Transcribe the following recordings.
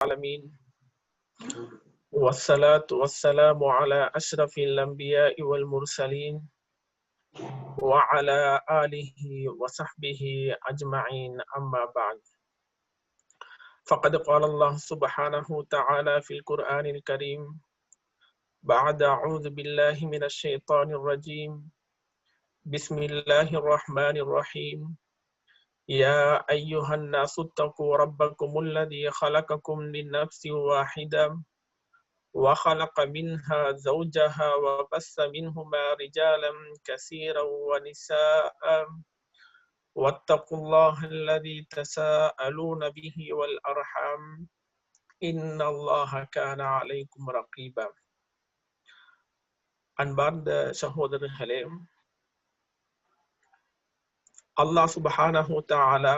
العالمين والصلاة والسلام على أشرف الأنبياء والمرسلين وعلى آله وصحبه أجمعين أما بعد فقد قال الله سبحانه وتعالى في القرآن الكريم بعد أعوذ بالله من الشيطان الرجيم بسم الله الرحمن الرحيم يا أيها الناس اتقوا ربكم الذي خلقكم من نفس واحدة وخلق منها زوجها وبث منهما رجالا كثيرا ونساء واتقوا الله الذي تساءلون به والأرحام إن الله كان عليكم رقيبا. அன்பார்ந்த சகோதரர்களே, அல்லாஹ் சுப்ஹானஹு வ தஆலா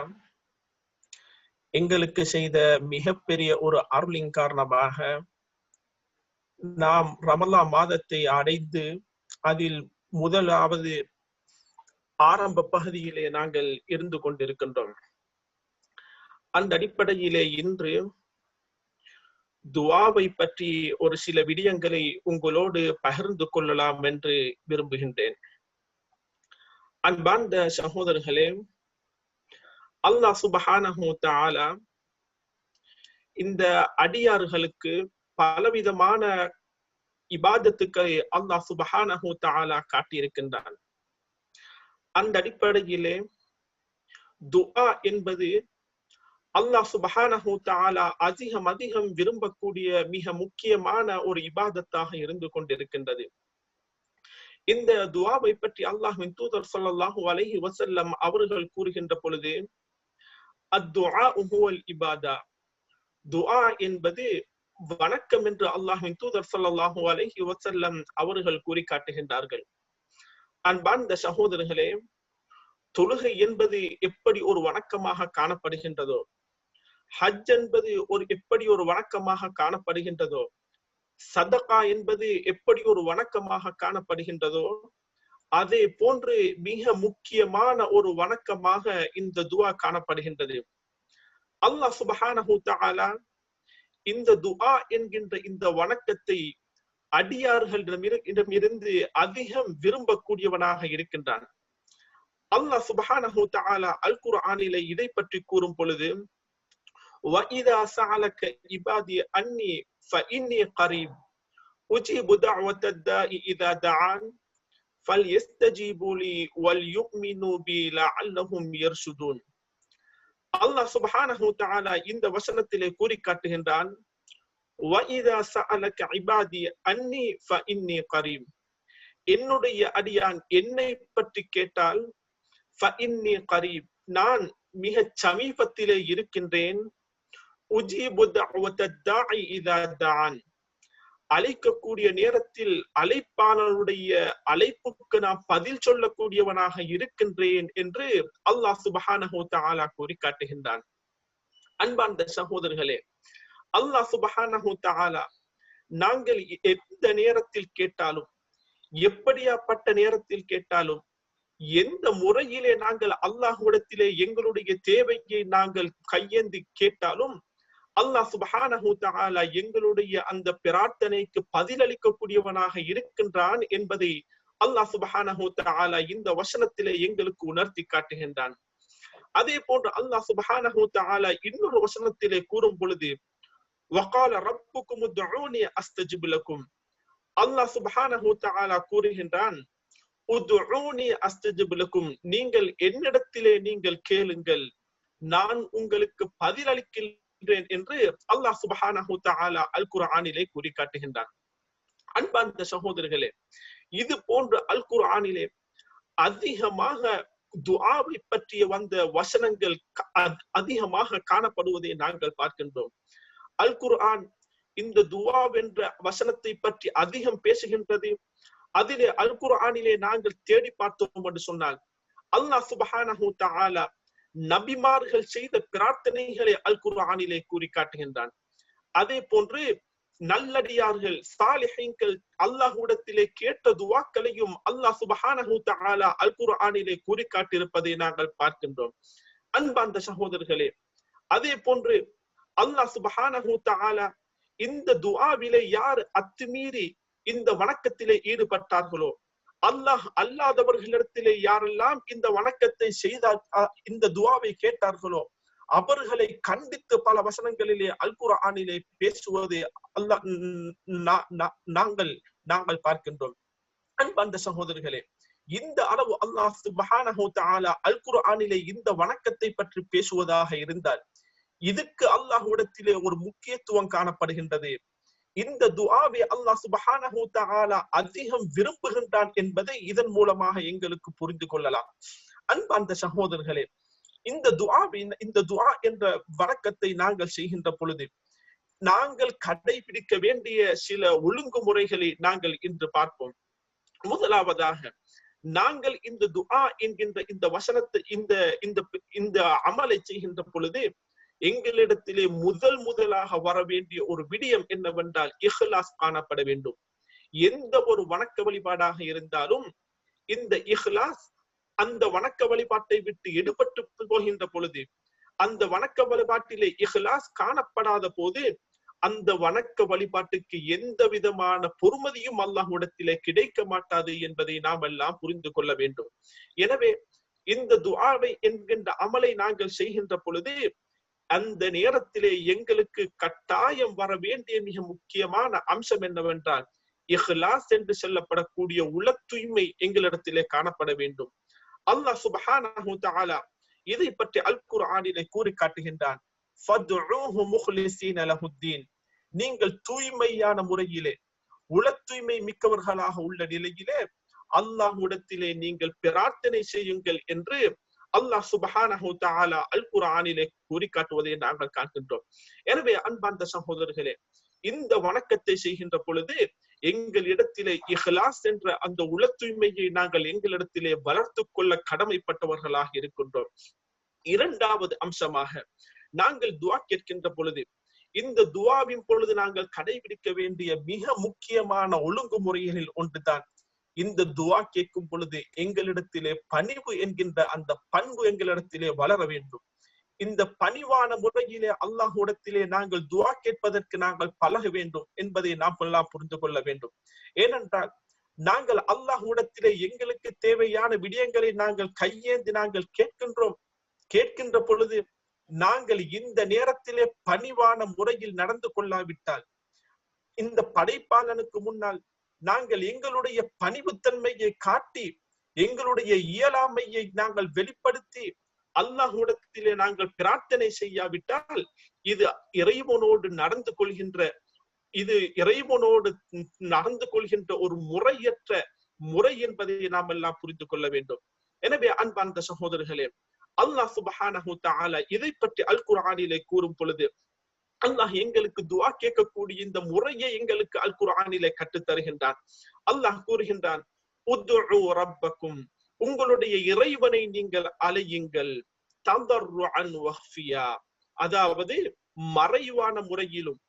எங்களுக்கு செய்த மிகப்பெரிய ஒரு அருளின் காரணமாக நாம் ரமலான் மாதத்தை அடைந்து அதில் முதலாவது ஆரம்ப பகுதியிலே நாங்கள் இருந்து கொண்டிருக்கின்றோம். அந்த அடிப்படையிலே இன்று துஆவை பற்றி ஒரு சில விடயங்களை உங்களோடு பகிர்ந்து கொள்ளலாம் என்று விரும்புகின்றேன். அன்பார்ந்த சகோதரர்களே, அல்லாஹ் சுப்ஹானஹு வ தஆலா இந்த அடியார்களுக்கு பலவிதமான இபாதத்துக்களை அல்லாஹ் சுப்ஹானஹு வ தஆலா காட்டியிருக்கின்றான். அந்த அடிப்படையிலே துஆ என்பது அல்லாஹ் சுப்ஹானஹு வ தஆலா அதிகம் விரும்பக்கூடிய மிக முக்கியமான ஒரு இபாதத்தாக இருந்து கொண்டிருக்கின்றது. இந்த துஆவை பற்றி அல்லாஹ்வின் தூதர் ஸல்லல்லாஹு அலைஹி வஸல்லம் அவர்கள் கூறுகின்ற பொழுது, அத்துஆ ஹுவல் இபாதா, துஆ என்பது வணக்கம் என்று அல்லாஹ்வின் தூதர் ஸல்லல்லாஹு அலைஹி வஸல்லம் அவர்கள் கூறி காட்டுகின்றார்கள். அன்பார்ந்த சகோதரர்களே, தொழுகை என்பது எப்படி ஒரு வணக்கமாக காணப்படுகின்றதோ, ஹஜ் என்பது எப்படி ஒரு வணக்கமாக காணப்படுகின்றதோ, சதகா என்பது எப்படி ஒரு வணக்கமாக காணப்படுகின்றதோ, அதே போன்று மிக முக்கியமான ஒரு வணக்கமாக இந்த துஆ காணப்படுகின்றது. அல்லாஹ் சுப்ஹானஹு வ தஆலா இந்த துஆ என்கின்ற இந்த வணக்கத்தை அடியார்களிடமிருந்து அதிகம் விரும்பக்கூடியவனாக இருக்கின்றான். அல்லாஹ் சுப்ஹானஹு வ தஆலா அல் குர்ஆனிலே இதை பற்றி கூறும் பொழுது, وَإِذَا سَأَلَكَ عِبَادِي أَنِّي فَإِنِّي قَرِيبٌ أُجِيبُ دَعْوَةَ الدَّاعِ إِذَا دَعَانِ فَلْيَسْتَجِيبُوا لِي وَلْيُؤْمِنُوا بِي لَعَلَّهُمْ يَرْشُدُونَ. அல்லாஹ் சுப்ஹானஹு வ தஆலா இந்த வசனத்திலே கூறி காட்டுகின்றான், وَإِذَا سَأَلَكَ عِبَادِي أَنِّي فَإِنِّي قَرِيبٌ, என்னுடைய அடியான் என்னை பற்றி கேட்டால், فَإِنِّي قَرِيبٌ, நான் மிக சமீபத்திலே இருக்கின்றேன். உஜீபு தஅவத தாஇ இதா தஆன், அழைக்கக்கூடிய நேரத்தில் அழைப்பாளருடைய அழைப்புக்கு நான் பதில் சொல்லக்கூடியவனாக இருக்கின்றேன் என்று அல்லாஹ் சுப்ஹானஹு வ தஆலா கூறி காட்டுகின்றான். அன்பார்ந்த சகோதரர்களே, அல்லாஹ் சுப்ஹானஹு வ தஆலா நாங்கள் எந்த நேரத்தில் கேட்டாலும், எப்படியாப்பட்ட நேரத்தில் கேட்டாலும், எந்த முறையிலே நாங்கள் அல்லாஹ்விடத்திலே எங்களுடைய தேவையை நாங்கள் கையேந்தி கேட்டாலும், அல்லாஹ் சுப்ஹானஹு வ தஆலா எங்களுடைய அந்த பிரார்த்தனைக்கு பதிலளிக்கக்கூடியவனாக இருக்கின்றான் என்பதை அல்லாஹ் சுப்ஹானஹு வ தஆலா இந்த வசனத்திலே எங்களுக்கு உணர்த்தி காட்டுகின்றான். அதே போன்று அல்லாஹ் சுப்ஹானஹு வ தஆலா இன்னொரு வசனத்திலே கூறும் பொழுது, வகால ரப்புக்கும் உதுஊனி அஸ்தஜிப் லக்கும், அல்லாஹ் சுப்ஹானஹு வ தஆலா கூறுகின்றான், உதுஊனி அஸ்தஜிப் லக்கும், நீங்கள் என்னிடத்திலே நீங்கள் கேளுங்கள், நான் உங்களுக்கு பதிலளிக்கின்றேன் என்று அல்லாஹ் சுப்ஹானஹு வ தஆலா அல் குர்ஆனிலே கூறி காட்டுகின்றான். அன்பார்ந்த சகோதரர்களே, இது போன்ற அல் குர்ஆனிலே அதிகமாக துஆவை பற்றிய வந்த வசனங்கள் அதிகமாக காணப்படுவதை நாங்கள் பார்க்கின்றோம். அல் குர்ஆன் இந்த துஆ என்ற வசனத்தை பற்றி அதிகம் பேசுகின்றது. அதிலே அல் குர்ஆனிலே நாங்கள் தேடி பார்த்தோம் என்று சொன்னால், அல்லாஹ் சுப்ஹானஹு வ தஆலா நபிமார்கள் செய்த பிரார்த்தனைகளை அல் குர்ஆனிலே கூறி காட்டுகின்றான். அதே போன்று நல்லடியார்கள் சாலிஹீன்கள் அல்லாஹ்விடத்திலே கேட்ட துஆக்களையும் அல்லாஹ் சுப்ஹானஹு வ தஆலா அல் குர்ஆனிலே கூறி காட்டியிருப்பதை நாங்கள் பார்க்கின்றோம். அன்பார்ந்த சகோதரர்களே, அதே போன்று அல்லாஹ் சுப்ஹானஹு தஆலா இந்த துஆவிலே யார் அத்துமீறி இந்த வணக்கத்திலே ஈடுபட்டார்களோ, அல்லாஹ் அல்லாதவர்களிடத்திலே யாரெல்லாம் இந்த வணக்கத்தை செய்தார், இந்த துஆவை கேட்டார்களோ, அவர்களை கண்டித்து பல வசனங்களிலே அல் குர்ஆனிலே பேசுவதை அல்லாஹ் நாங்கள் பார்க்கின்றோம். அன்பார்ந்த சகோதரர்களே, இந்த அளவு அல்லாஹ் சுப்ஹானஹு தஆலா அல் குர்ஆனிலே இந்த வணக்கத்தை பற்றி பேசுவதாக இருந்தால், இதுக்கு அல்லாஹ்விடத்திலே ஒரு முக்கியத்துவம் காணப்படுகின்றது. இந்த துஆவை அல்லாஹ் சுப்ஹானஹு தஆலா அதிகம் விரும்புகின்றான் என்பதை இதன் மூலமாக எங்களுக்கு புரிந்து கொள்ளலாம். அன்பார்ந்த சகோதரர்களே, இந்த துஆ என்ற வணக்கத்தை நாங்கள் செய்கின்ற பொழுது நாங்கள் கடைபிடிக்க வேண்டிய சில ஒழுங்குமுறைகளை நாங்கள் இன்று பார்ப்போம். முதலாவதாக, நாங்கள் இந்த துஆ என்கின்ற இந்த வசனத்தை இந்த அமலை செய்கின்ற பொழுது எங்களிடத்திலே முதலாக வர வேண்டிய ஒரு விடயம் என்னவென்றால் இஹ்லாஸ் காணப்பட வேண்டும். எந்த ஒரு வணக்க வழிபாடாக இருந்தாலும் இந்த இஹ்லாஸ் அந்த வணக்க வழிபாட்டை விட்டு எடுபட்டு போகின்ற பொழுது, அந்த வணக்க வழிபாட்டிலே இஹ்லாஸ் காணப்படாத போது அந்த வணக்க வழிபாட்டுக்கு எந்த விதமான பொறுமதியும் அல்லாஹ்விடத்திலே கிடைக்க மாட்டாது என்பதை நாம் எல்லாம் புரிந்து கொள்ள வேண்டும். எனவே இந்த துஆவை என்கின்ற அமலை நாங்கள் செய்கின்ற பொழுது அந்த நேரத்திலே எங்களுக்கு கட்டாயம் வர வேண்டிய மிக முக்கியமான அம்சம் என்னவென்றால் இஹ்லாஸ் என்று சொல்லப்படக்கூடிய உள தூய்மை எங்களிடத்திலே காணப்பட வேண்டும். அல்லாஹ் சுப்ஹானஹு தஆலா இதை பற்றி அல் குர்ஆனிலே கூறி காட்டுகின்றான். ஃபதுஊஹு முக்லிஸீன லஹுத்தீன், நீங்கள் தூய்மையான முறையிலே உள தூய்மை மிக்கவர்களாக உள்ள நிலையிலே அல்லாஹ்விடத்திலே நீங்கள் பிரார்த்தனை செய்யுங்கள் என்று அல்லாஹ் சுப்ஹானஹு தஆலா அல் குர்ஆனிலே கூறி காட்டுவதை நாங்கள் காண்கின்றோம். எனவே அன்பார்ந்த சகோதரர்களே, இந்த வணக்கத்தை செய்கின்ற பொழுது எங்களிடத்திலே இஹ்லாஸ் என்ற அந்த உள தூய்மையை நாங்கள் எங்களிடத்திலே வளர்த்து கொள்ள கடமைப்பட்டவர்களாக இருக்கின்றோம். இரண்டாவது அம்சமாக, நாங்கள் துஆ கேட்கின்ற பொழுது இந்த துஆவின் பொழுது நாங்கள் கடைபிடிக்க வேண்டிய மிக முக்கியமான ஒழுங்குமுறைகளில் ஒன்றுதான், இந்த துஆ கேட்கும் பொழுது எங்களிடத்திலே பணிவு என்கின்ற அந்த பண்பு எங்களிடத்திலே வளர வேண்டும். இந்த பணிவான முறையிலே அல்லாஹ்விடத்திலே நாங்கள் துஆ கேட்பதற்கு நாங்கள் பழக வேண்டும் என்பதை நாம் எல்லாம் புரிந்து கொள்ள வேண்டும். ஏனென்றால் நாங்கள் அல்லாஹ்விடத்திலே எங்களுக்கு தேவையான விடயங்களை நாங்கள் கையேந்தி நாங்கள் கேட்கின்ற பொழுது நாங்கள் இந்த நேரத்திலே பணிவான முறையில் நடந்து கொள்ளாவிட்டால், இந்த படைப்பாளனுக்கு முன்னால் நாங்கள் எங்களுடைய பணிவுத்தன்மையை காட்டி எங்களுடைய இயலாமையை நாங்கள் வெளிப்படுத்தி அல்லாஹ்விடத்திலே நாங்கள் பிரார்த்தனை செய்யாவிட்டால் இது இறைவனோடு நடந்து கொள்கின்ற ஒரு முறையற்ற முறை என்பதை நாம் எல்லாம் புரிந்து கொள்ள வேண்டும். எனவே அன்பார்ந்த சகோதரர்களே, அல்லாஹ் சுப்ஹானஹு தஆலா இதை பற்றி அல் குர்ஆனிலே கூறும் பொழுது அல்லாஹ் எங்களுக்கு துஆ கேட்கக்கூடிய இந்த முறையை எங்களுக்கு அல் குர்ஆனிலே கற்றுத் தருகின்றான். அல்லாஹ் கூறுகின்றான், உத்உ ரப்பக்கும், உங்களுடைய இறைவனை நீங்கள் அழையுங்கள், ததர்ருஅன் வஹ்ஃபியா, அதாவது மறைவான முறையிலும்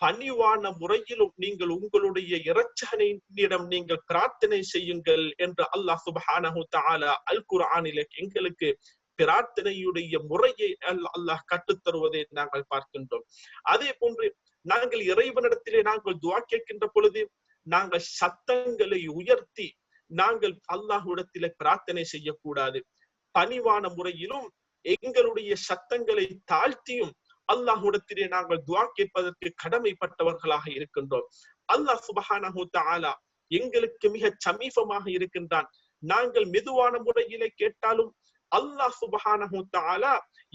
பணிவான முறையிலும் நீங்கள் உங்களுடைய இரட்சகனிடம் நீங்கள் பிரார்த்தனை செய்யுங்கள் என்று அல்லாஹ் சுப்ஹானஹு தஆலா அல் குர்ஆனிலே எங்களுக்கு பிரார்த்தனையுடைய முறையை அல்லாஹ் கற்றுத்தருவதை நாங்கள் பார்க்கின்றோம். அதே போன்று நாங்கள் இறைவனிடத்திலே நாங்கள் துஆ கேட்கின்ற பொழுது நாங்கள் சத்தங்களை உயர்த்தி நாங்கள் அல்லாஹ்விடத்திலே பிரார்த்தனை செய்யக்கூடாது. பணிவான முறையிலும் எங்களுடைய சத்தங்களை தாழ்த்தியும் அல்லாஹ்விடத்திலே நாங்கள் துஆ கேட்பதற்கு கடமைப்பட்டவர்களாக இருக்கின்றோம். அல்லாஹ் சுப்ஹானஹு தஆலா எங்களுக்கு மிக சமீபமாக இருக்கின்றான். நாங்கள் மெதுவான முறையிலே கேட்டாலும் அல்லாஹ் சுப்ஹானஹு தஆலா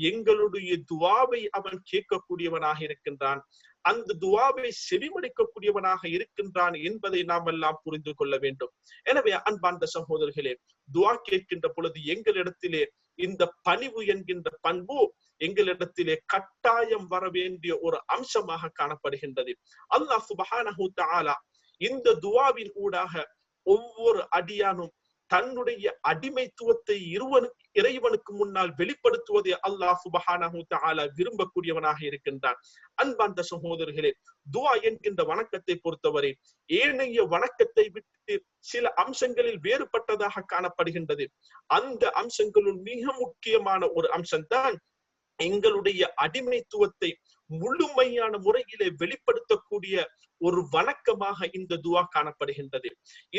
எங்களுடைய துஆவை அவன் கேட்கக்கூடியவனாக இருக்கின்றான். அந்த துஆவை செவிமடுக்கக்கூடியவனாக இருக்கின்றான் என்பதை நாம் எல்லாம் புரிந்து கொள்ள வேண்டும். எனவே அன்பார்ந்த சகோதரர்களே, துஆ கேட்கின்ற பொழுது எங்களிடத்திலே இந்த பணிவு என்கின்ற பண்பு எங்களிடத்திலே கட்டாயம் வர வேண்டிய ஒரு அம்சமாக காணப்படுகின்றது. அல்லாஹ் சுப்ஹானஹு தஆலா இந்த துஆவின் ஊடாக ஒவ்வொரு அடியானும் தன்னுடைய அடிமைத்துவத்தை இறைவனுக்கு முன்னால் வெளிப்படுத்துவதை அல்லாஹ் சுப்ஹானஹு தஆலா விரும்பக்கூடியவனாக இருக்கின்றான். அன்பார்ந்த சகோதரர்களே, துஆ என்கின்ற வணக்கத்தை பொறுத்தவரை ஏனைய வணக்கத்தை விட்டு சில அம்சங்களில் வேறுபட்டதாக காணப்படுகின்றது. அந்த அம்சங்களுள் மிக முக்கியமான ஒரு அம்சம்தான் எங்களுடைய அடிமைத்துவத்தை முழுமையான முறையிலே வெளிப்படுத்தக்கூடிய ஒரு வணக்கமாக இந்த துவா காணப்படுகின்றது.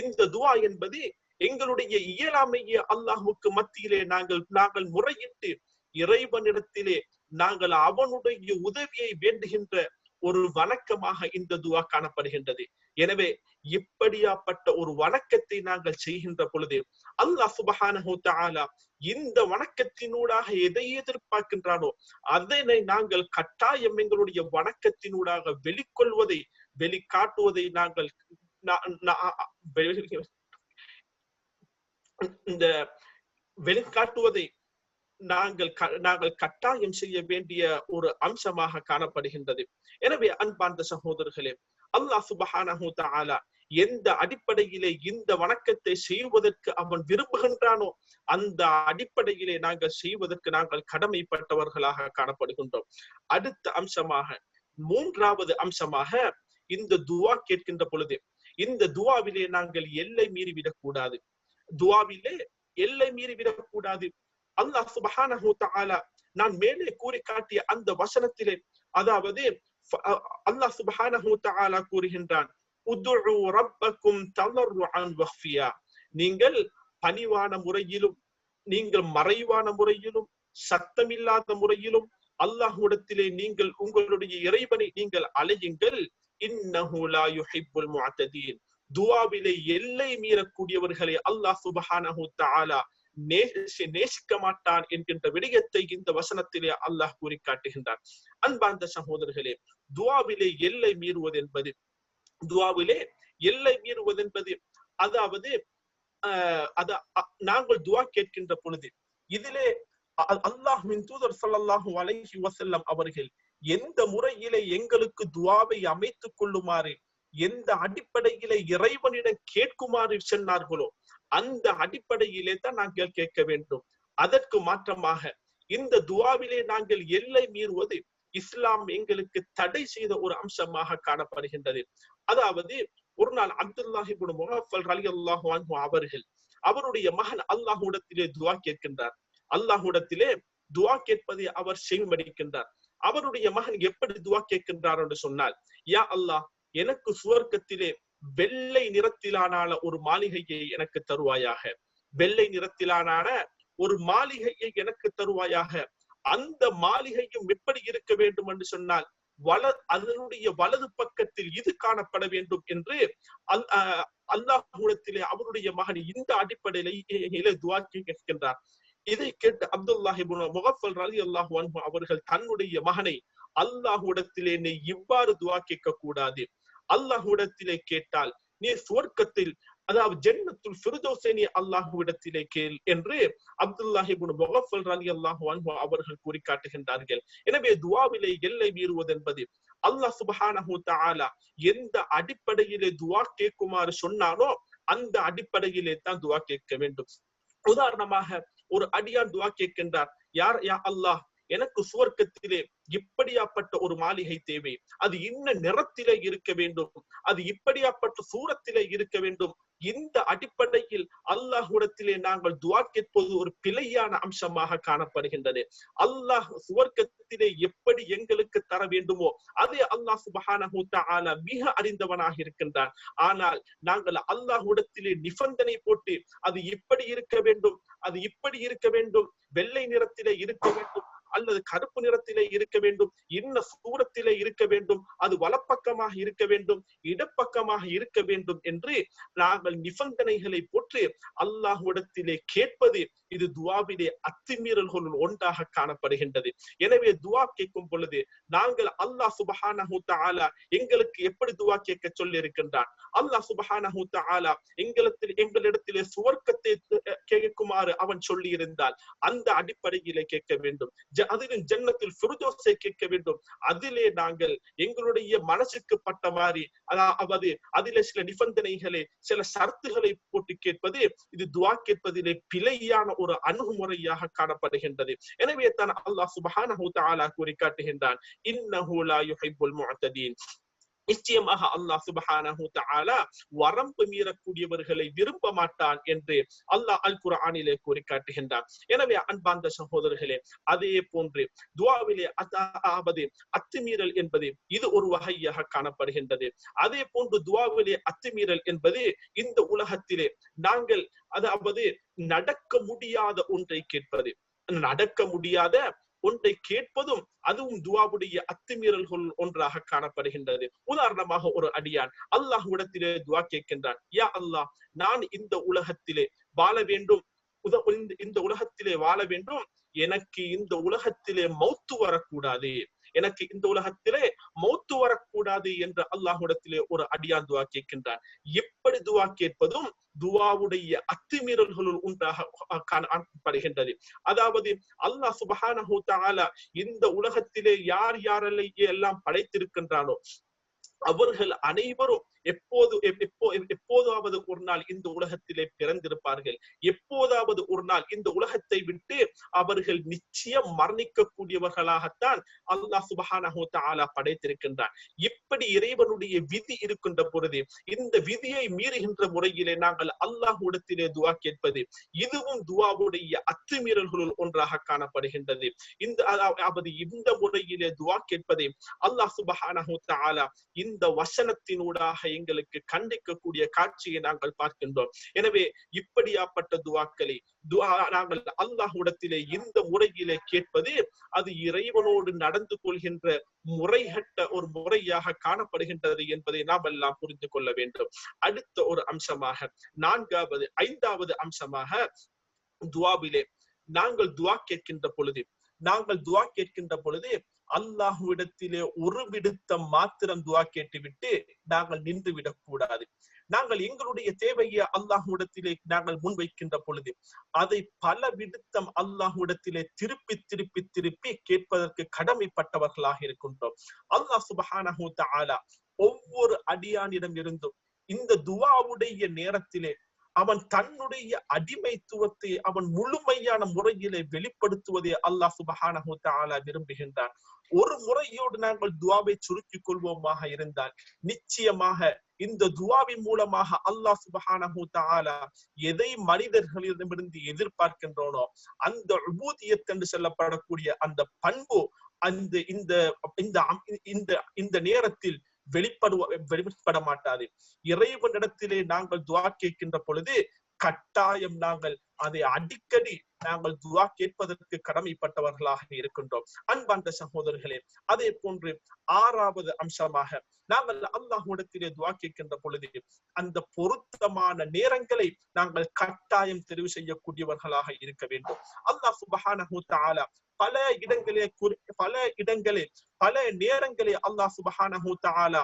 இந்த துவா என்பது எங்களுடைய இயலாமையை அல்லாஹ்வுக்கு மத்தியிலே நாங்கள் முறையிட்டு இறைவனிடத்திலே நாங்கள் அவனுடைய உதவியை வேண்டுகின்ற ஒரு வணக்கமாக இந்த துவா காணப்படுகின்றது. எனவே இப்படியாப்பட்ட ஒரு வணக்கத்தை நாங்கள் செய்கின்ற பொழுது அல்லாஹ் சுப்ஹானஹு தஆலா இந்த வணக்கத்தினூடாக எதை எதிர்பார்க்கின்றானோ அதனை நாங்கள் கட்டாயம் எங்களுடைய வணக்கத்தினூடாக வெளிக்காட்டுவதை நாங்கள் இந்த வெளிக்காட்டுவதை நாங்கள் கட்டாயம் செய்ய வேண்டிய ஒரு அம்சமாக காணப்படுகின்றது. எனவே அன்பார்ந்த சகோதரர்களே, அல்லாஹ் சுப்ஹானஹு தஆலா எந்த அடிப்படையிலே இந்த வணக்கத்தை செய்வதற்கு அவன் விரும்புகின்றானோ அந்த அடிப்படையிலே நாங்கள் செய்வதற்கு நாங்கள் கடமைப்பட்டவர்களாக காணப்படுகின்றோம். அடுத்த அம்சமாக, மூன்றாவது அம்சமாக, இந்த துவா கேட்கின்ற பொழுது இந்த துவாவிலே நாங்கள் எல்லை மீறிவிடக் கூடாது. துவாவிலே எல்லை மீறிவிடக் கூடாது. அல்லாஹ் சுப்ஹானஹு தஆலா நான் மேலே கூறி காட்டிய அந்த வசனத்திலே, அதாவது அல்லாஹ் சுப்ஹானஹு தஆலா கூறுகின்றான், உதுஉ ரப்பக்கும் தலர்ருஅன் வஃபியா, நீங்கள் பணிவான முறையிலும் நீங்கள் மறைவான முறையிலும் சத்தமில்லாத முறையிலும் அல்லாஹ்விடத்திலே நீங்கள் உங்களுடைய இறைவனை நீங்கள் அழையுங்கள். இன்னஹு லா யுஹிப்புல் முஅத்ததீன், துஆவிலே எல்லை மீறக்கூடியவர்களை அல்லாஹ் சுப்ஹானஹு தஆலா நேசிக்க மாட்டான் என்கின்ற விடயத்தை இந்த வசனத்திலே அல்லாஹ் கூறி காட்டுகின்றார். அன்பார்ந்த சகோதரர்களே, துஆவிலே எல்லை மீறுவது என்பது அதாவது நாங்கள் துஆ கேட்கின்ற பொழுது இதிலே அல்லாஹ்வின் தூதர் ஸல்லல்லாஹு அலைஹி வஸல்லம் அவர்கள் எந்த முறையிலே எங்களுக்கு துஆவை அமைத்துக் கொள்ளுமாறு, எந்த அடிப்படையிலே இறைவனிடம் கேட்குமாறு சொன்னார்களோ அந்த அடிப்படையிலே தான் நாங்கள் கேட்க வேண்டும். அதற்கு மாற்றமாக இந்த துஆவிலே நாங்கள் எல்லை மீறுவது இஸ்லாம் எங்களுக்கு தடை செய்த ஒரு அம்சமாக காணப்படுகின்றது. அதாவது ஒரு நாள் அப்துல்லாஹ் இப்னு முகஃபல் ரலியல்லாஹு அன்ஹு அவர்கள் அவருடைய மகன் அல்லாஹ்விடத்திலே துஆ கேட்கின்றார். அல்லாஹ்விடத்திலே துஆ கேட்பதை அவர் செவிமடுக்கின்றார். அவருடைய மகன் எப்படி துஆ கேட்கின்றார் என்று சொன்னால், யா அல்லாஹ், எனக்கு சுவர்க்கத்திலே வெள்ளை நிறத்திலான ஒரு மாளிகையை எனக்கு தருவாயாக, வெள்ளை நிறத்திலான ஒரு மாளிகையை எனக்கு தருவாயாக. அந்த மாளிகையும் எப்படி இருக்க வேண்டும் என்று சொன்னால் அதனுடைய வலது பக்கத்தில் இது காணப்பட வேண்டும் என்று அல்லாஹ்விடத்திலே அவருடைய மகன் இந்த அடிப்படையிலே துஆ கேட்கின்றார். இதை கேட்டு அப்துல்லாஹ் இப்னு முகஃபல் ரலியல்லாஹு அன்ஹு அவர்கள் தன்னுடைய மகனை, அல்லாஹ்விடத்திலே நீ இவ்வாறு துஆ கேட்க கூடாது, அல்லாஹ்விடத்திலே கேட்டால் நீ சுவர்க்கத்தில், அதாவது ஜன்னத்துல் ஃபிர்தௌஸை நீ அல்லாஹ்விடத்திலே கேள் என்று அப்துல்லாஹ் இப்னு முகஃபல் ரலியல்லாஹு அன்ஹு அவர்கள் கூறி காட்டுகின்றார்கள். எனவே துஆவிலே எல்லை மீறுவது என்பது அல்லாஹ் சுப்ஹானஹு தஆலா எந்த அடிப்படையிலே துஆ கேட்குமாறு சொன்னானோ அந்த அடிப்படையிலே தான் துஆ கேட்க வேண்டும். உதாரணமாக ஒரு அடியான் துஆ கேட்கின்றார், யா அல்லாஹ், எனக்கு சுவர்க்கத்திலே இப்படியாப்பட்ட ஒரு மாளிகை தேவை, அது இன்ன நிறத்திலே இருக்க வேண்டும், அது இப்படியாப்பட்ட சூரத்திலே இருக்க வேண்டும். இந்த அடிப்படையில் அல்லாஹ்விடத்திலே நாங்கள் துஆ கேட்பது ஒரு பிழையான அம்சமாக காணப்படுகின்றது. அல்லாஹ் சுவர்க்கத்திலே எப்படி எங்களுக்கு தர வேண்டுமோ அதே அல்லாஹ் சுப்ஹானஹு தஆலா மிக அறிந்தவனாக இருக்கின்றான். ஆனால் நாங்கள் அல்லாஹ்விடத்திலே நிபந்தனை போட்டு அது இப்படி இருக்க வேண்டும், அது இப்படி இருக்க வேண்டும், வெள்ளை நிறத்திலே இருக்க வேண்டும் அல்லது கருப்பு நிறத்திலே இருக்க வேண்டும், இன்ன சூரத்திலே இருக்க வேண்டும், அது வலப்பக்கமாக இருக்க வேண்டும், இடப்பக்கமாக இருக்க வேண்டும் என்று நாங்கள் நிபந்தனைகளை போட்டு அல்லாஹ்விடத்திலே கேட்பது இது துஆவிலே அத்துமீறல்களுள் ஒன்றாக காணப்படுகின்றது. எனவே துஆ கேட்கும் பொழுது நாங்கள் அல்லாஹ் சுப்ஹானஹு தஆலா எங்களுக்கு எப்படி துஆ கேட்க சொல்லி இருக்கின்றான், அல்லாஹ் சுப்ஹானஹு தஆலா எங்களிடத்திலே சுவர்க்கத்தை கேட்குமாறு அவன் சொல்லி இருந்தால் அந்த அடிப்படையிலே கேட்க வேண்டும். அதிலும் ஜன்னத்துல் ஃபிர்தௌஸை கேட்க வேண்டும். அதிலே நாங்கள் எங்களுடைய மனசுக்கு பட்ட மாதிரி, அதாவது அதிலே சில நிபந்தனைகளை, சில ஷரத்துகளை போட்டு கேட்பது இது துஆ கேட்பதிலே பிழையான ஒரு அணுகுமுறையாக காணப்படுகின்றது. எனவே தான் அல்லாஹ் சுப்ஹானஹு தஆலா கூறி காட்டுகின்றான், இன்னஹு லா யுஹிப்புல் முஅத்ததீன், நிச்சயமாக அல்லாஹ் சுப்ஹானஹு தஆலா வரம்பு மீறக்கூடியவர்களை விரும்ப மாட்டான் என்று அல்லாஹ் அல் குர்ஆனிலே கூறி காட்டுகின்றான். எனவே அன்பார்ந்த சகோதரர்களே, அதே போன்று துஆவிலே அதாவது அத்துமீறல் என்பது இது ஒரு வகையாக காணப்படுகின்றது. அதே போன்று துஆவிலே அத்துமீறல் என்பது இந்த உலகத்திலே நாங்கள் அதாவது நடக்க முடியாத ஒன்றை கேட்பது, நடக்க முடியாத ஒன்றை கேட்பதும் அதுவும் துஆவுடைய அத்துமீறல்கள் ஒன்றாக காணப்படுகின்றது. உதாரணமாக ஒரு அடியான் அல்லாஹ்விடத்திலே துஆ கேட்கின்றான், யா அல்லாஹ், நான் இந்த உலகத்திலே வாழ வேண்டும், இந்த உலகத்திலே வாழ வேண்டும், எனக்கு இந்த உலகத்திலே மௌத்து வரக்கூடாது, எனக்கு இந்த உலகத்திலே மௌத்து வரக்கூடாது என்று அல்லாஹ்விடத்திலே ஒரு அடியான் துஆ கேட்கின்றான். இப்படி துஆ கேட்பதும் துஆவுடைய அத்துமீறல்களுள் ஒன்றாக காணப்படுகின்றது. அதாவது அல்லாஹ் சுப்ஹானஹு தஆலா இந்த உலகத்திலே யார் யாரெல்லாம் படைத்திருக்கின்றானோ அவர்கள் அனைவரும் எப்போதாவது ஒரு நாள் இந்த உலகத்திலே பிறந்திருப்பார்கள். எப்போதாவது ஒரு நாள் இந்த உலகத்தை விட்டு அவர்கள் நிச்சயம் மரணிக்க கூடியவர்களாகத்தான் அல்லாஹ் சுப்ஹானஹு தஆலா படைத்திருக்கின்றான். இப்படி இறைவனுடைய விதி இருக்கின்ற பொழுது இந்த விதியை மீறுகின்ற முறையிலே நாங்கள் அல்லாஹ்விடத்திலே துஆ கேட்பது இதுவும் துஆவுடைய அத்துமீறல்களுள் ஒன்றாக காணப்படுகின்றது. இந்த முறையிலே துஆ கேட்பதை அல்லாஹ் சுப்ஹானஹு தஆலா இந்த வசனத்தினூடாக எங்களுக்கு கண்டிக்கக்கூடிய காட்சியை நாங்கள் பார்க்கின்றோம். எனவே இப்படியாப்பட்ட துஆக்களை நாங்கள் அல்லாஹ்விடத்திலே இந்த முறையிலே கேட்பது அது இறைவனோடு நடந்து கொள்கின்ற முறைகட்ட ஒரு முறையாக காணப்படுகின்றது என்பதை நாம் எல்லாம் புரிந்து கொள்ள வேண்டும். அடுத்த ஒரு அம்சமாக ஐந்தாவது அம்சமாக துஆவிலே நாங்கள் துஆ கேட்கின்ற பொழுது அல்லாஹ்விடத்திலே ஒரு விடுத்தம் மாத்திரம் துஆ கேட்டுவிட்டு நாங்கள் நின்று விடக் கூடாது. நாங்கள் எங்களுடைய தேவையை அல்லாஹ்விடத்திலே நாங்கள் முன்வைக்கின்ற பொழுது அதை பல விடுத்தம் அல்லாஹ்விடத்திலே திருப்பி திருப்பி திருப்பி கேட்பதற்கு கடமைப்பட்டவர்களாக இருக்கின்றோம். அல்லாஹ் சுப்ஹானஹு தஆலா ஒவ்வொரு அடியானிடம் இருந்தும் இந்த துஆவுடைய நேரத்திலே அவன் தன்னுடைய அடிமைத்துவத்தை அவன் முழுமையான முறையிலே வெளிப்படுத்துவதை அல்லாஹ் சுப்ஹானஹு தஆலா விரும்புகின்றான். ஒரு முறையோடு நாங்கள் துஆவை சுருக்கிக் கொள்வோமாக இருந்தால் நிச்சயமாக இந்த துஆவின் மூலமாக அல்லாஹ் சுப்ஹானஹு தஆலா எதை மனிதர்களிடமிருந்து எதிர்பார்க்கின்றோனோ அந்த உபூதியத் என்று சொல்லப்படக்கூடிய அந்த பண்பு இந்த நேரத்தில் வெளிப்பட மாட்டாது. இறைவனிடத்திலே நாங்கள் துஆ கேட்கின்ற பொழுது கட்டாயம் நாங்கள் அதை அடிக்கடி நாங்கள் துஆ கேட்பதற்கு கடமைப்பட்டவர்களாக இருக்கின்றோம். அன்பார்ந்த சகோதரர்களே, அதே போன்று ஆறாவது அம்சமாக நாங்கள் அல்லாஹ்விடத்திலே துஆ கேட்கின்ற பொழுது அந்த பொருத்தமான நேரங்களை நாங்கள் கட்டாயம் தெரிவு செய்யக்கூடியவர்களாக இருக்க வேண்டும். அல்லாஹ் சுப்ஹானஹு தஆலா பல நேரங்களில் அல்லாஹ் சுப்ஹானஹு தஆலா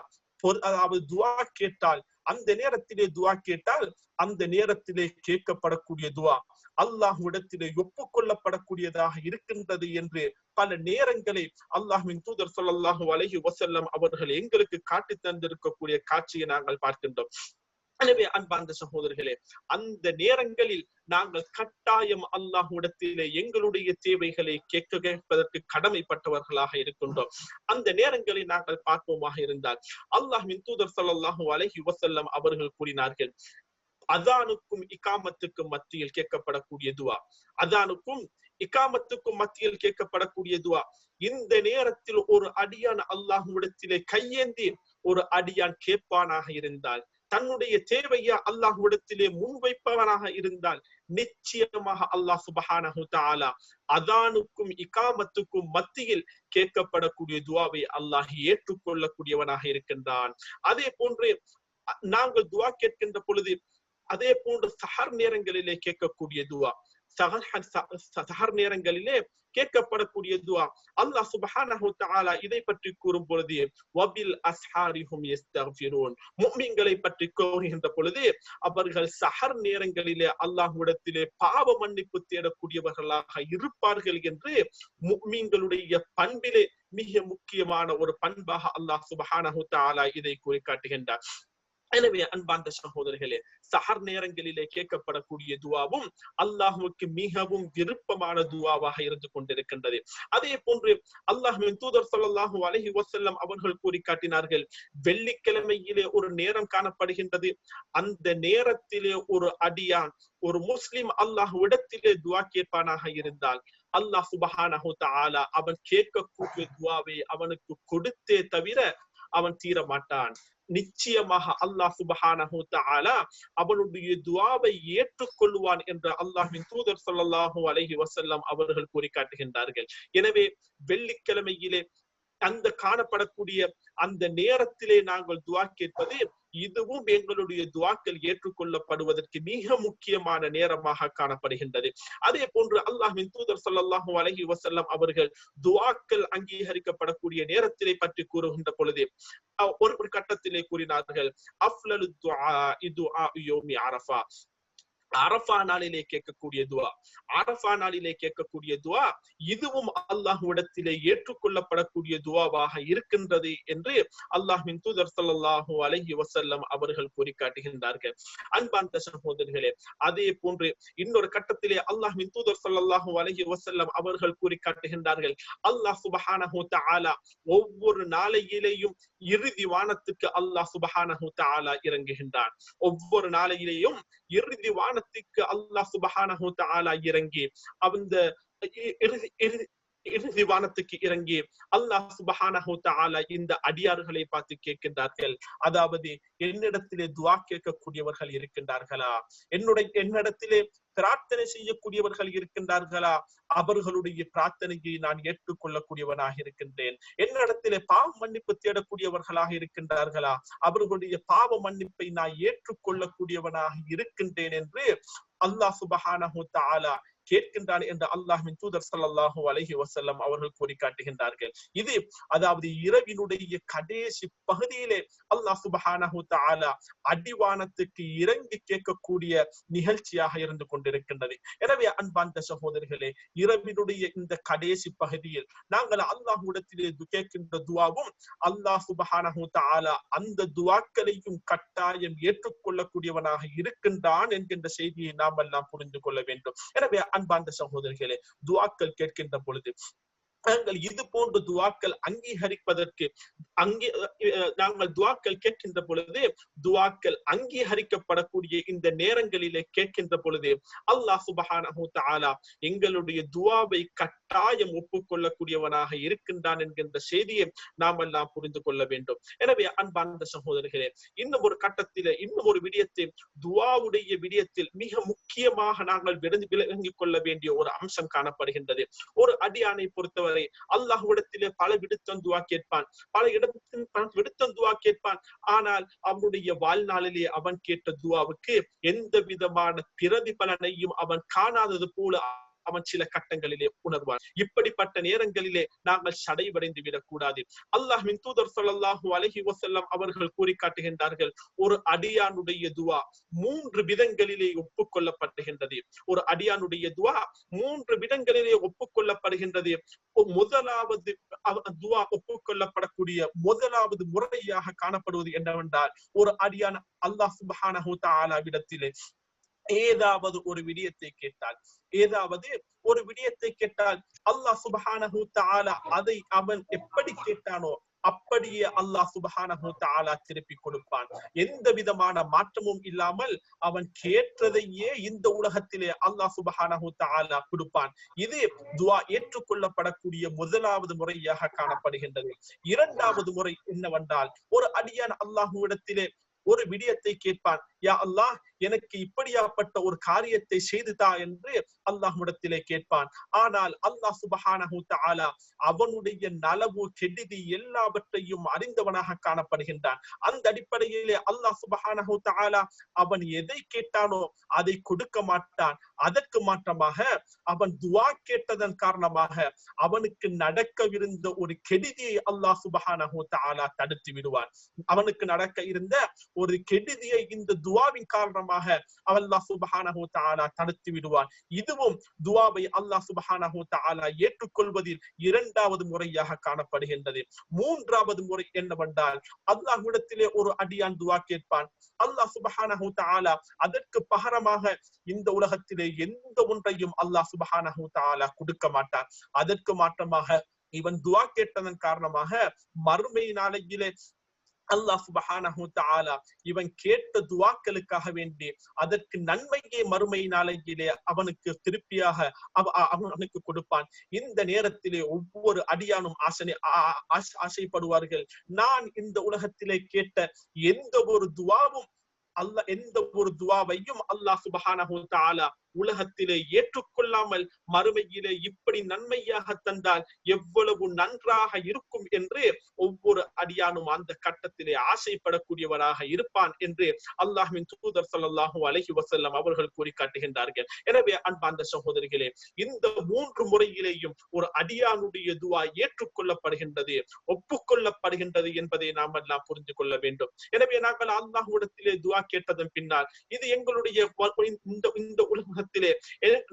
அதாவது துஆ கேட்டால் அந்த நேரத்திலே கேட்கப்படக்கூடிய துஆ அல்லாஹ்விடத்திலே ஒப்புக்கொள்ளப்படக்கூடியதாக இருக்கின்றது என்று பல நேரங்களை அல்லாஹ்வின் தூதர் ஸல்லல்லாஹு அலைஹி வஸல்லம் அவர்கள் எங்களுக்கு காட்டி தந்திருக்கக்கூடிய காட்சியை நாங்கள் பார்க்கின்றோம். எனவே அன்பார்ந்த சகோதரர்களே, அந்த நேரங்களில் நாங்கள் கட்டாயம் அல்லாஹ்விடத்திலே எங்களுடைய தேவைகளை கேட்பதற்கு கடமைப்பட்டவர்களாக இருக்கின்றோம். அந்த நேரங்களை நாங்கள் பார்ப்போமாக இருந்தால் அல்லாஹ்வின் தூதர் ஸல்லல்லாஹு அலைஹி வஸல்லம் அவர்கள் கூறினார்கள், அதானுக்கும் இகாமத்துக்கும் மத்தியில் கேட்கப்படக்கூடிய துஆ, அதானுக்கும் இகாமத்துக்கும் மத்தியில் கேட்கப்படக்கூடிய துஆ, இந்த நேரத்தில் ஒரு அடியான் அல்லாஹ்விடத்திலே கையேந்தி ஒரு அடியான் கேட்பானாக இருந்தால், தன்னுடைய தேவையை அல்லாஹ்விடத்திலே முன்வைப்பவனாக இருந்தால் நிச்சயமாக அல்லாஹ் சுப்ஹானஹு தஆலா அதானுக்கும் இகாமத்துக்கும் மத்தியில் கேட்கப்படக்கூடிய துஆவை அல்லாஹ் ஏற்றுக்கொள்ளக்கூடியவனாக இருக்கின்றான். அதே போன்று நாங்கள் துஆ கேட்கின்ற பொழுது அதே போன்று சஹர் நேரங்களிலே கேட்கக்கூடிய துஆ, சஹர் நேரங்களிலே கேட்கப்படக்கூடிய துஆ அல்லாஹ் சுப்ஹானஹு தஆலா இதை பற்றி கூறும் பொழுது வபில் அஸ்ஹாரிஹும் யஸ்தக்ஃபிரூன், முஃமின்களை பற்றி கூறுகின்ற பொழுது அவர்கள் சஹர் நேரங்களிலே அல்லாஹ்விடத்திலே பாவ மன்னிப்பு தேடக்கூடியவர்களாக இருப்பார்கள் என்று முஃமின்களுடைய பண்பிலே மிக முக்கியமான ஒரு பண்பாக அல்லாஹ் சுப்ஹானஹு தஆலா இதை கூறி காட்டுகின்றார். எனவே அன்பார்ந்த சகோதரர்களே, சஹர் நேரங்களிலே கேட்கப்படக்கூடிய துவாவும் அல்லாஹ்வுக்கு மிகவும் விருப்பமான துவாவாக இருந்து கொண்டிருக்கின்றது. அதே போன்று அல்லாஹ்வின் தூதர் ஸல்லல்லாஹு அலைஹி வஸல்லம் அவர்கள் கூறி காட்டினார்கள், வெள்ளிக்கிழமையிலே ஒரு நேரம் காணப்படுகின்றது. அந்த நேரத்திலே ஒரு அடியான், ஒரு முஸ்லிம் அல்லாஹ்விடத்திலே துவா கேட்பானாக இருந்தால் அல்லாஹ் சுப்ஹானஹு தஆலா அவன் கேட்கக்கூடிய துவாவை அவனுக்கு கொடுத்தே தவிர அவன் தீர மாட்டான். நிச்சயமாக அல்லாஹ் சுப்ஹானஹு தஆலா அவனுடைய துஆவை ஏற்றுக்கொள்வான் என்று அல்லாஹ்வின் தூதர் ஸல்லல்லாஹு அலைஹி வஸல்லம் அவர்கள் கூறி காட்டுகின்றார்கள். எனவே வெள்ளிக்கிழமையிலே அந்த காணப்படக்கூடிய அந்த நேரத்திலே நாங்கள் துஆ கேட்பது, இதுவும் எங்களுடைய துஆக்கள் ஏற்றுக்கொள்ளப்படுவதற்கு மிக முக்கியமான நேரமாக காணப்படுகின்றது. அதே போன்று அல்லாஹ்வின் தூதர் ஸல்லல்லாஹு அலைஹி வஸல்லம் அவர்கள் துஆக்கள் அங்கீகரிக்கப்படக்கூடிய நேரத்திலே பற்றி கூறுகின்ற பொழுது ஒரு கட்டத்திலே கூறினார்கள், அஃலலு துஆ யௌமி அரஃபா. அரஃபா நாளிலே கேட்கக்கூடிய துஆ, அரஃபா நாளிலே கேட்கக்கூடிய துஆ இதுவும் அல்லாஹ்விடத்திலே ஏற்றுக்கொள்ளப்படக்கூடிய துஆவாக இருக்கின்றது என்று அல்லாஹ்வின் தூதர் ஸல்லல்லாஹு அலைஹி வஸல்லம் அவர்கள் கூறி காட்டுகின்றார்கள். அன்பார்ந்த சகோதரர்களே, அதே போன்று இன்னொரு கட்டத்திலே அல்லாஹ்வின் தூதர் ஸல்லல்லாஹு அலைஹி வஸல்லம் அவர்கள் கூறி காட்டுகின்றார்கள், அல்லாஹ் சுப்ஹானஹு தஆலா ஒவ்வொரு நாளையிலேயும் இறுதி வானத்துக்கு அல்லாஹ் சுப்ஹானஹு தஆலா இறங்குகின்றான். ஒவ்வொரு நாளையிலேயும் இறுதி வானத்துக்கு அல்லாஹ் சுப்ஹானஹு தஆலா இறங்கி அந்த இறுதி வானத்துக்கு இறங்கி அல்லாஹ் சுப்ஹானஹு தஆலா இந்த அடியார்களை பார்த்து கேட்கின்றார்கள், அதாவது என்னிடத்திலே துஆ கேட்கக்கூடியவர்கள் இருக்கின்றார்களா, என்னிடத்திலே பிரார்த்தனை செய்யக்கூடியவர்கள் இருக்கின்றார்களா, அவர்களுடைய பிரார்த்தனையை நான் ஏற்றுக்கொள்ளக்கூடியவனாக இருக்கின்றேன். என்னிடத்திலே பாவ மன்னிப்பு தேடக்கூடியவர்களாக இருக்கின்றார்களா, அவர்களுடைய பாவ மன்னிப்பை நான் ஏற்றுக்கொள்ளக்கூடியவனாக இருக்கின்றேன் என்று அல்லாஹ் சுப்ஹானஹு தஆலா கேட்கின்றான் என்று அல்லாஹ்வின் தூதர் ஸல்லல்லாஹு அலைஹி வஸல்லம் அவர்கள் கூறி காட்டுகின்றார்கள். இது அதாவது இரவினுடைய கடைசி பகுதியிலே அல்லாஹ் சுப்ஹானஹு தஆலா அடிவானத்துக்கு இறங்கி கேட்கக்கூடிய நிகழ்ச்சியாக இருந்து கொண்டிருக்கின்றது. எனவே அன்பார்ந்த சகோதரர்களே, இரவினுடைய இந்த கடைசி பகுதியில் நாங்கள் அல்லாஹ்விடத்திலே கேட்கின்ற துஆவும் அல்லாஹ் சுப்ஹானஹு தஆலா அந்த துஆக்களையும் கட்டாயம் ஏற்றுக்கொள்ளக்கூடியவனாக இருக்கின்றான் என்கின்ற செய்தியை நாம் எல்லாம் புரிந்து கொள்ள வேண்டும். எனவே அன்பார்ந்த சகோதரர்களே, துஆக்கள் கேட்கின்ற பொழுது நாங்கள் இது போன்ற துஆக்கள் அங்கீகரிப்பதற்கு நாங்கள் துஆக்கள் கேட்கின்ற பொழுது துஆக்கள் அங்கீகரிக்கப்படக்கூடிய இந்த நேரங்களிலே கேட்கின்ற பொழுது அல்லாஹ் சுப்ஹானஹு தஆலா எங்களுடைய துஆவை கட்டாயம் ஒப்புக்கொள்ளக்கூடியவனாக இருக்கின்றான் என்கின்ற செய்தியை நாம் எல்லாம் புரிந்து கொள்ள வேண்டும். எனவே அன்பார்ந்த சகோதரர்களே, இன்னும் ஒரு கட்டத்திலே இன்னும் ஒரு விடயத்தை, துஆவுடைய விடயத்தில் மிக முக்கியமாக நாங்கள் விளங்கிக் கொள்ள வேண்டிய ஒரு அம்சம் காணப்படுகின்றது. ஒரு அடியானை பொறுத்தவரை அல்லாஹ்விடத்திலே பல விடுத்தம் துஆ கேட்பான், பல இடத்தில் விடுத்தம் துஆ கேட்பான். ஆனால் அவனுடைய வாழ்நாளிலே அவன் கேட்ட துஆவுக்கு எந்த விதமான பிரதிபலனையும் அவன் காணாதது போல அவன் சில கட்டங்களிலே உணர்வான். இப்படிப்பட்ட நேரங்களிலே நாங்கள் சடைவடைந்து விடக்கூடாது. அல்லாஹ்வின் தூதர் ஸல்லல்லாஹு அலைஹி வஸல்லம் அவர்கள் கூறி காட்டுகின்றார்கள், ஒரு அடியானுடைய துஆ 3 விதங்களிலே ஒப்புக்கொள்ளப்படுகின்றது. ஒரு அடியானுடைய துஆ 3 விதங்களிலே ஒப்புக்கொள்ளப்படுகின்றது. முதலாவது துஆ ஒப்புக்கொள்ளப்படக்கூடிய முதலாவது முறையாக காணப்படுவது என்னவென்றால், ஒரு அடியான் அல்லாஹ் சுப்ஹானஹு தஆலா விடத்திலே ஏதாவது ஒரு விடயத்தை கேட்டால் அல்லாஹ் சுப்ஹானஹு தஆலா அதை அவன் எப்படி கேட்டானோ அப்படியே அல்லாஹ் சுப்ஹானஹு தஆலா திருப்பி கொடுப்பான். எந்த விதமான மாற்றமும் இல்லாமல் அவன் கேட்டதையே இந்த உலகத்திலே அல்லாஹ் சுப்ஹானஹு தஆலா கொடுப்பான். இது துஆ ஏற்றுக்கொள்ளப்படக்கூடிய முதலாவது முறையாக காணப்படுகின்றது. இரண்டாவது முறை என்னவென்றால், ஒரு அடியான் அல்லாஹ்விடத்திலே ஒரு விடயத்தை கேட்பான், யா அல்லாஹ் எனக்கு இப்படியாப்பட்ட ஒரு காரியத்தை செய்துதா என்று அல்லாஹ்விடத்திலே கேட்பான். ஆனால் அல்லாஹ் சுப்ஹானஹு தஆலா அவனுடைய நலவு கெடுதி எல்லாவற்றையும் அறிந்தவனாக காணப்படுகின்றான். அந்த அடிப்படையிலே அல்லாஹ் சுப்ஹானஹு தஆலா அவன் எதை கேட்டானோ அதை கொடுக்க மாட்டான். அதற்கு மாற்றமாக அவன் துஆ கேட்டதன் காரணமாக அவனுக்கு நடக்கவிருந்த ஒரு கெடுதியை அல்லாஹ் சுப்ஹானஹு தஆலா தடுத்து விடுவான். அவனுக்கு நடக்க இருந்த ஒரு கெடுதியை இந்த துவாவின் காரணமாக அல்லாஹ் சுப்ஹானஹு வ தஆலா தடுத்து விடுவான். இதுவும் துவாவை அல்லாஹ் சுப்ஹானஹு வ தஆலா ஏற்றுக்கொள்வதில் இரண்டாவது முறையாக காணப்படுகின்றது. மூன்றாவது முறை என்னவென்றால் அல்லாஹ்விடத்திலே ஒரு அடியான் துவா கேட்பான். அல்லாஹ் சுப்ஹானஹு வ தஆலா அதற்கு பகரமாக இந்த உலகத்திலே எந்த ஒன்றையும் அல்லாஹ் சுப்ஹானஹு வ தஆலா கொடுக்க மாட்டார். அதற்கு மாற்றமாக இவன் துவா கேட்டதன் காரணமாக மறுமை நாளையிலே அல்லாஹ் சுப்ஹானஹு வ தஆலா இவன் கேட்ட துவாக்களுக்காக வேண்டி அதற்கு நன்மையை மறுமை நாளையிலே அவனுக்கு திருப்பியாக அவனுக்கு கொடுப்பான். இந்த நேரத்திலே ஒவ்வொரு அடியானும் ஆசைப்படுவார்கள், நான் இந்த உலகத்திலே கேட்ட எந்த ஒரு துவாவும் எந்த ஒரு துவாவையும் அல்லாஹ் சுப்ஹானஹு வ தஆலா உலகத்திலே ஏற்றுக்கொள்ளாமல் மறுமையிலே இப்படி நன்மையாக தந்தால் எவ்வளவு நன்றாக இருக்கும் என்று ஒவ்வொரு அடியானும் அந்த கட்டத்திலே ஆசைப்படக்கூடியவராக இருப்பான் என்று அல்லாஹ்வின் தூதர் ஸல்லல்லாஹு அலைஹி வஸல்லம் அவர்கள் கூறி காட்டுகின்றார்கள். எனவே அன்பார்ந்த சகோதரிகளே, இந்த மூன்று முறையிலேயும் ஒரு அடியானுடைய துவா ஏற்றுக்கொள்ளப்படுகின்றது, ஒப்புக்கொள்ளப்படுகின்றது என்பதை நாம் எல்லாம் புரிந்து கொள்ள வேண்டும். எனவே நாங்கள் அல்லாஹ்விடத்திலே துவா கேட்டதன் பின்னால் இது எங்களுடைய இந்த உலகத்திலே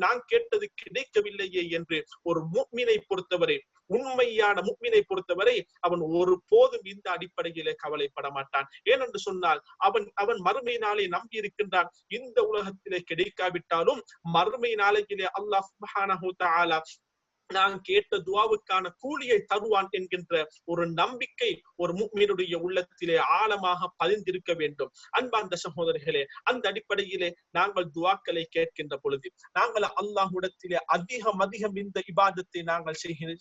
நான் கேட்டது கிடைக்கவில்லையே என்று ஒரு முஃமினை பொறுத்தவரை, உண்மையான முஃமினை பொறுத்தவரை அவன் ஒரு போதும் இந்த அடிப்படையிலே கவலைப்பட மாட்டான். ஏனென்று சொன்னால் அவன் மறுமை நாளை நம்பி இருக்கின்றான். இந்த உலகத்திலே கிடைக்காவிட்டாலும் மறுமை நாளையிலே அல்லாஹ் சுப்ஹானஹு வ தஆலா நான் கேட்ட துவாவுக்கான கூலியை தருவான் என்கின்ற ஒரு நம்பிக்கை ஒரு முஃமினுடைய உள்ளத்திலே ஆழமாக பதிந்திருக்க வேண்டும். அன்பார்ந்த சகோதரர்களே, அந்த அடிப்படையிலே நாங்கள் துவாக்களை கேட்கின்ற பொழுது, நாங்கள் அல்லாஹ்விடத்திலே அதிகம் இந்த இபாதத்தை நாங்கள்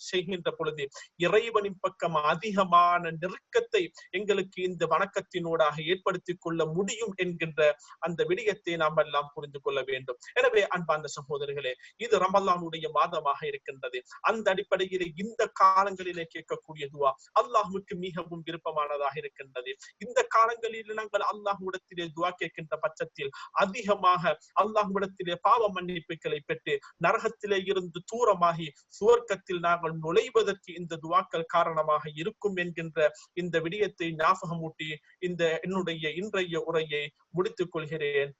செய்கின்ற பொழுது இறைவனின் பக்கம் அதிகமான நெருக்கத்தை எங்களுக்கு இந்த வணக்கத்தினூடாக ஏற்படுத்திக் கொள்ள முடியும் என்கின்ற அந்த விடயத்தை நாம் எல்லாம் புரிந்து கொள்ள வேண்டும். எனவே அன்பார்ந்த சகோதரர்களே, இது ரமலானுடைய மாதமாக இருக்கின்றது. அந்த அடிப்படையிலே இந்த காலங்களிலே கேட்கக்கூடிய துவா அல்லாஹ்வுக்கு மிகவும் விருப்பமானதாக இருக்கின்றது. இந்த காலங்களில் நாங்கள் அல்லாஹ்விடத்திலே துவா கேட்கின்ற பட்சத்தில் அதிகமாக அல்லாஹ்விடத்திலே பாவ மன்னிப்புகளை பெற்று நரகத்திலே இருந்து தூரமாகி சுவர்க்கத்தில் நாங்கள் நுழைவதற்கு இந்த துவாக்கள் காரணமாக இருக்கும் என்கின்ற இந்த விடயத்தை ஞாபகமூட்டி இந்த என்னுடைய இன்றைய உரையை முடித்துக் கொள்கிறேன்.